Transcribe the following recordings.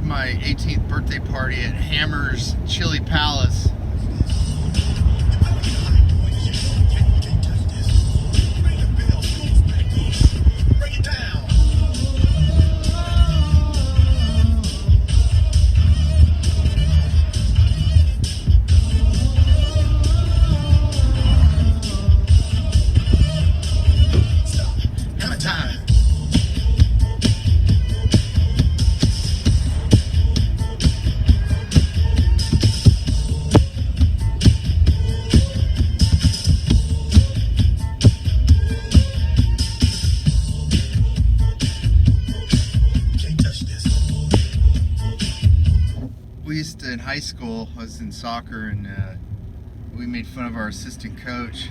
my 18th birthday party at Hammer's Chili Palace. In high school, I was in soccer, and we made fun of our assistant coach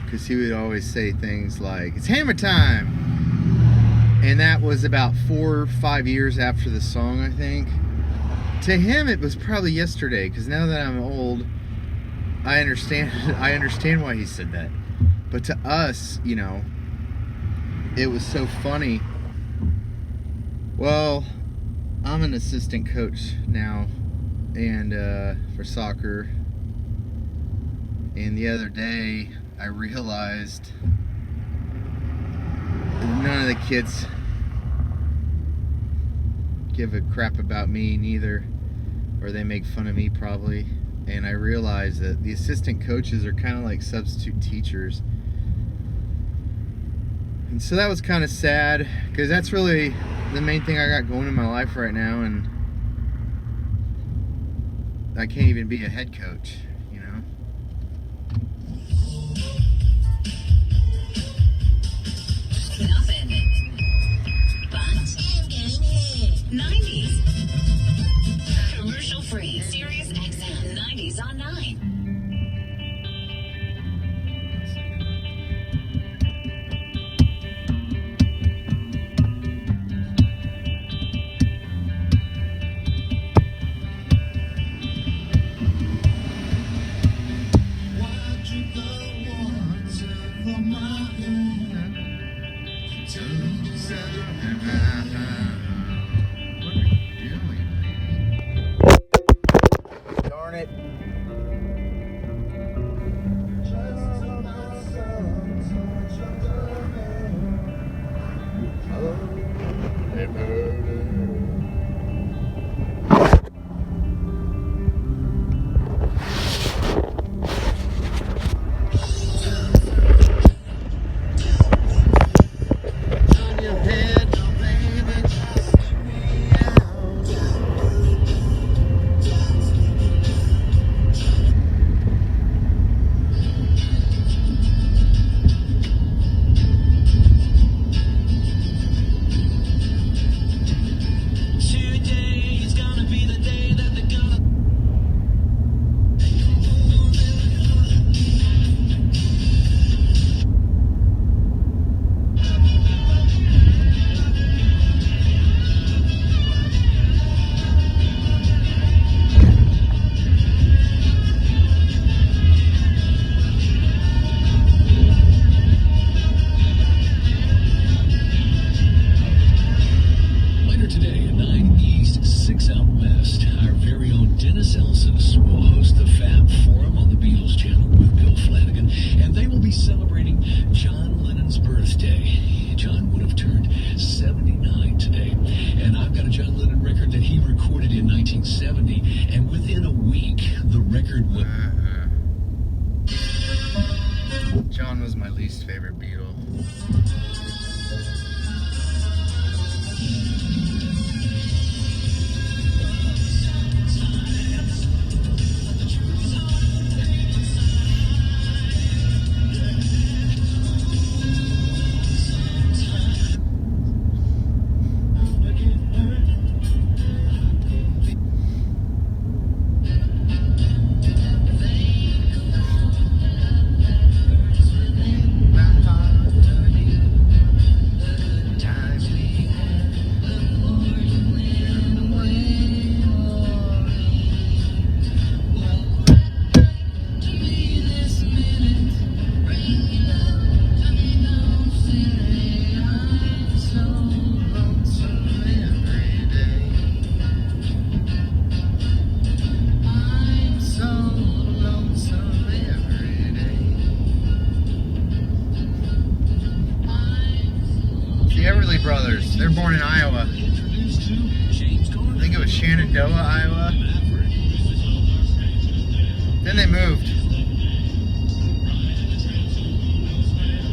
because he would always say things like, "It's hammer time," and that was about 4 or 5 years after the song, I think. To him, it was probably yesterday, because now that I'm old, I understand why he said that. But to us, you know, it was so funny. Well, I'm an assistant coach now, and for soccer. And the other day, I realized none of the kids give a crap about me, neither, or they make fun of me probably. And I realized that the assistant coaches are kind of like substitute teachers. And so that was kind of sad, because that's really the main thing I got going in my life right now, and I can't even be a head coach, you know? Nothing. But I'm getting hit. 90s. Commercial free. Sirius XM 90s on 9. Darn it. John was my least favorite Beatle. brothers. They're born in Iowa. I think it was Shenandoah, Iowa. Then they moved.